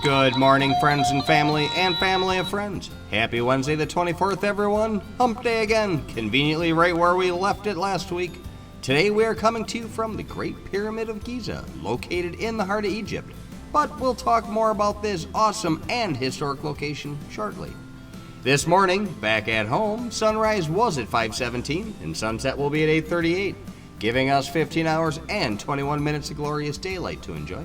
Good morning, friends and family of friends. Happy Wednesday the 24th, everyone. Hump day again, conveniently right where we left it last week. Today we are coming to you from the Great Pyramid of Giza, located in the heart of Egypt. But we'll talk more about this awesome and historic location shortly. This morning, back at home, sunrise was at 5:17 and sunset will be at 8:38, giving us 15 hours and 21 minutes of glorious daylight to enjoy.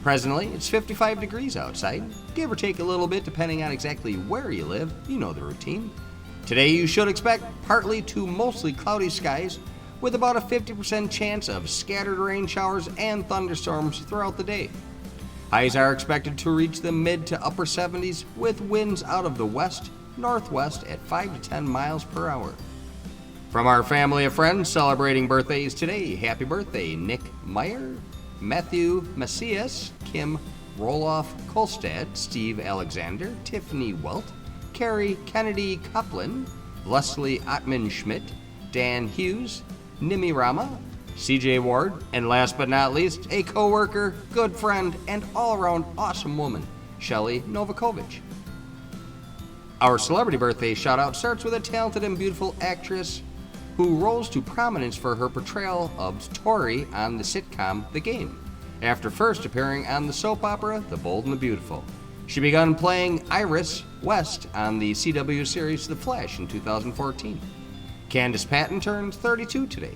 Presently, it's 55 degrees outside, give or take a little bit depending on exactly where you live. You know the routine. Today you should expect partly to mostly cloudy skies with about a 50% chance of scattered rain showers and thunderstorms throughout the day. Highs are expected to reach the mid to upper 70s with winds out of the west, northwest at 5 to 10 miles per hour. From our family of friends celebrating birthdays today, happy birthday Nick Meyer, Matthew Macias, Kim Roloff Kolstad, Steve Alexander, Tiffany Welt, Carrie Kennedy Coplin, Leslie Ottman Schmidt, Dan Hughes, Nimi Rama, CJ Ward, and last but not least, a co-worker, good friend, and all-around awesome woman, Shelly Novakovic. Our celebrity birthday shout-out starts with a talented and beautiful actress who rose to prominence for her portrayal of Tori on the sitcom The Game, after first appearing on the soap opera The Bold and the Beautiful. She began playing Iris West on the CW series The Flash in 2014. Candace Patton turns 32 today.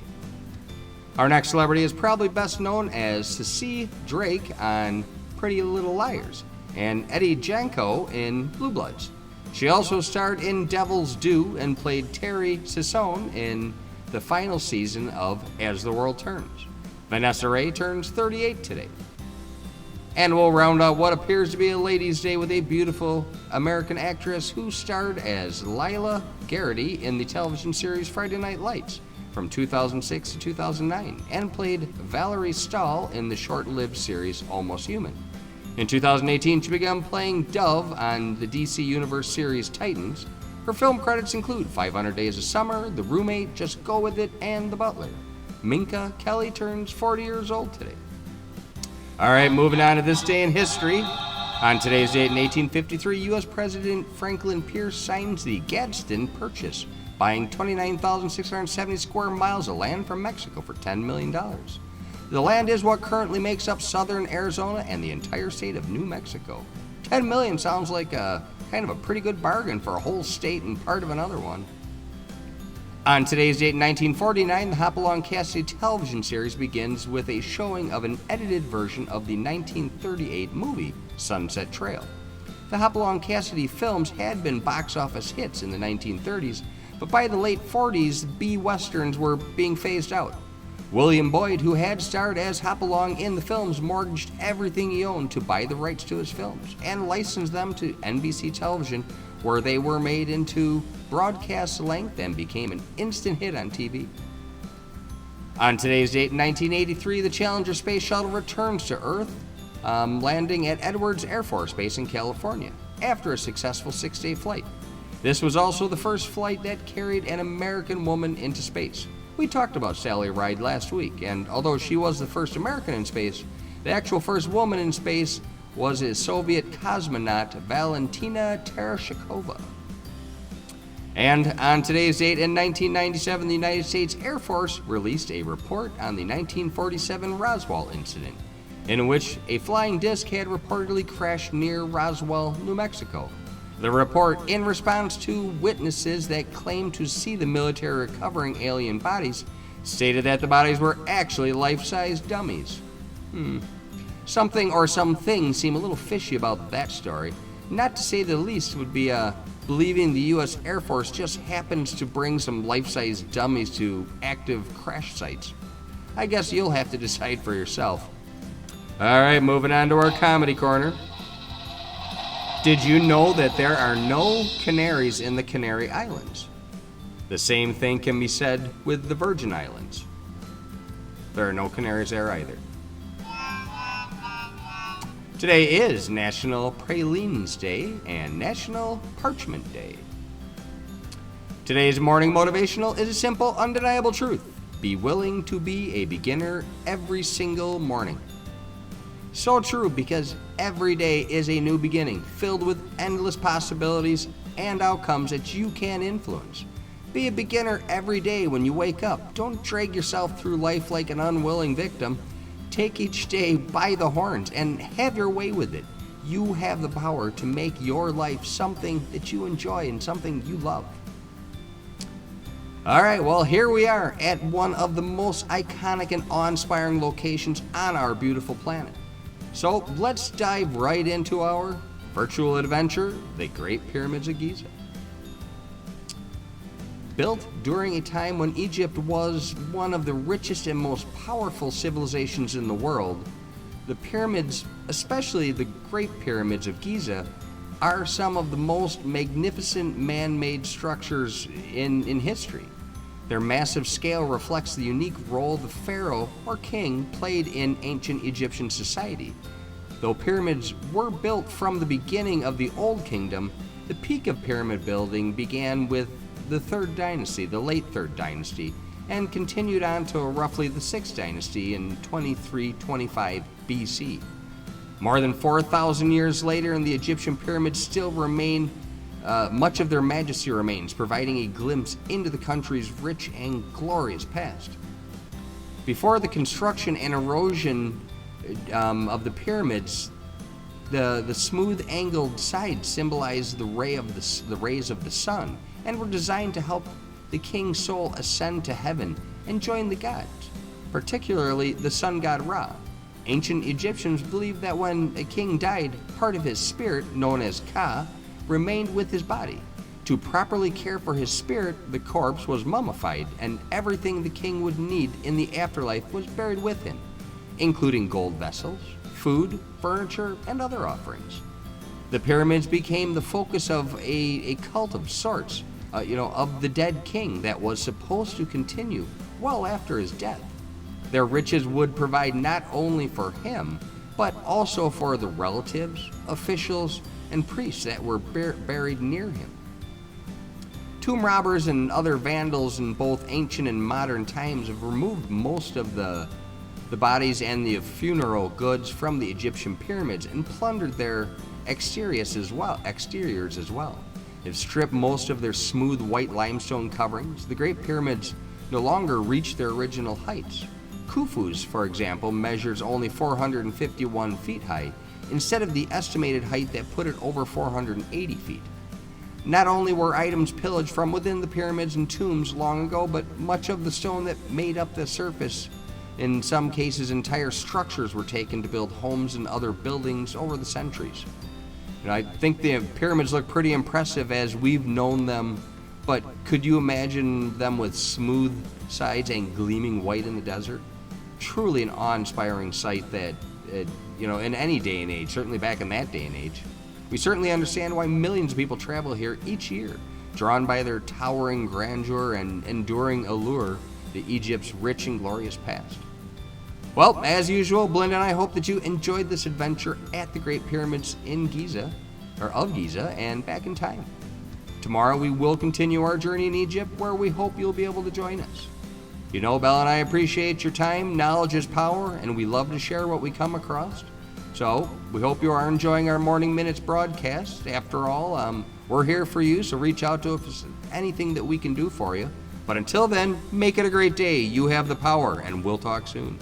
Our next celebrity is probably best known as Ceci Drake on Pretty Little Liars and Eddie Janko in Blue Bloods. She also starred in Devil's Due and played Terry Sisson in the final season of As the World Turns. Vanessa Ray turns 38 today. And we'll round out what appears to be a ladies' day with a beautiful American actress who starred as Lila Garrity in the television series Friday Night Lights from 2006 to 2009 and played Valerie Stahl in the short-lived series Almost Human. In 2018, she began playing Dove on the DC Universe series Titans. Her film credits include 500 Days of Summer, The Roommate, Just Go With It, and The Butler. Minka Kelly turns 40 years old today. All right, moving on to this day in history. On today's date in 1853, U.S. President Franklin Pierce signs the Gadsden Purchase, buying 29,670 square miles of land from Mexico for $10 million. The land is what currently makes up southern Arizona and the entire state of New Mexico. $10 million sounds like a kind of a pretty good bargain for a whole state and part of another one. On today's date in 1949, the Hopalong Cassidy television series begins with a showing of an edited version of the 1938 movie Sunset Trail. The Hopalong Cassidy films had been box office hits in the 1930s, but by the late 40s, B-Westerns were being phased out. William Boyd, who had starred as Hopalong in the films, mortgaged everything he owned to buy the rights to his films and licensed them to NBC Television, where they were made into broadcast length and became an instant hit on TV. On today's date in 1983, the Challenger space shuttle returns to Earth, landing at Edwards Air Force Base in California after a successful 6-day flight. This was also the first flight that carried an American woman into space. We talked about Sally Ride last week, and although she was the first American in space, the actual first woman in space was a Soviet cosmonaut, Valentina Tereshkova. And on today's date in 1997, the United States Air Force released a report on the 1947 Roswell incident, in which a flying disc had reportedly crashed near Roswell, New Mexico. The report, in response to witnesses that claimed to see the military recovering alien bodies, stated that the bodies were actually life-size dummies. Something or some things seem a little fishy about that story. Not to say the least would be believing the U.S. Air Force just happens to bring some life-size dummies to active crash sites. I guess you'll have to decide for yourself. All right, moving on to our comedy corner. Did you know that there are no canaries in the Canary Islands? The same thing can be said with the Virgin Islands. There are no canaries there either. Today is National Pralines Day and National Parchment Day. Today's morning motivational is a simple, undeniable truth. Be willing to be a beginner every single morning. So true, because every day is a new beginning, filled with endless possibilities and outcomes that you can influence. Be a beginner every day when you wake up. Don't drag yourself through life like an unwilling victim. Take each day by the horns and have your way with it. You have the power to make your life something that you enjoy and something you love. All right, well, here we are at one of the most iconic and awe-inspiring locations on our beautiful planet. So let's dive right into our virtual adventure, the Great Pyramids of Giza. Built during a time when Egypt was one of the richest and most powerful civilizations in the world, the pyramids, especially the Great Pyramids of Giza, are some of the most magnificent man-made structures in history. Their massive scale reflects the unique role the pharaoh or king played in ancient Egyptian society. Though pyramids were built from the beginning of the Old Kingdom, the peak of pyramid building began with the Third Dynasty, the late Third Dynasty, and continued on to roughly the Sixth Dynasty in 2325 BC. More than 4,000 years later, and the Egyptian pyramids still remain, much of their majesty remains, providing a glimpse into the country's rich and glorious past. Before the construction and erosion of the pyramids, the smooth angled sides symbolized the rays of the sun, and were designed to help the king's soul ascend to heaven and join the gods, particularly the sun god Ra. Ancient Egyptians believed that when a king died, part of his spirit, known as Ka, remained with his body. To properly care for his spirit, the corpse was mummified, and everything the king would need in the afterlife was buried with him, including gold vessels, food, furniture, and other offerings. The pyramids became the focus of a cult of sorts, of the dead king that was supposed to continue well after his death. Their riches would provide not only for him, but also for the relatives, officials, and priests that were buried near him. Tomb robbers and other vandals in both ancient and modern times have removed most of the bodies and the funeral goods from the Egyptian pyramids and plundered their exteriors as well. They've stripped most of their smooth white limestone coverings. The Great Pyramids no longer reach their original heights. Khufu's, for example, measures only 451 feet high, instead of the estimated height that put it over 480 feet. Not only were items pillaged from within the pyramids and tombs long ago, but much of the stone that made up the surface. In some cases, entire structures were taken to build homes and other buildings over the centuries. I think the pyramids look pretty impressive as we've known them, but could you imagine them with smooth sides and gleaming white in the desert? Truly an awe-inspiring sight that, in any day and age, certainly back in that day and age. We certainly understand why millions of people travel here each year, drawn by their towering grandeur and enduring allure to Egypt's rich and glorious past. Well, as usual, Belinda and I hope that you enjoyed this adventure at the Great Pyramids of Giza, and back in time. Tomorrow we will continue our journey in Egypt, where we hope you'll be able to join us. Belle and I appreciate your time. Knowledge is power, and we love to share what we come across. So we hope you are enjoying our Morning Minutes broadcast. After all, we're here for you, so reach out to us if there's anything that we can do for you. But until then, make it a great day. You have the power, and we'll talk soon.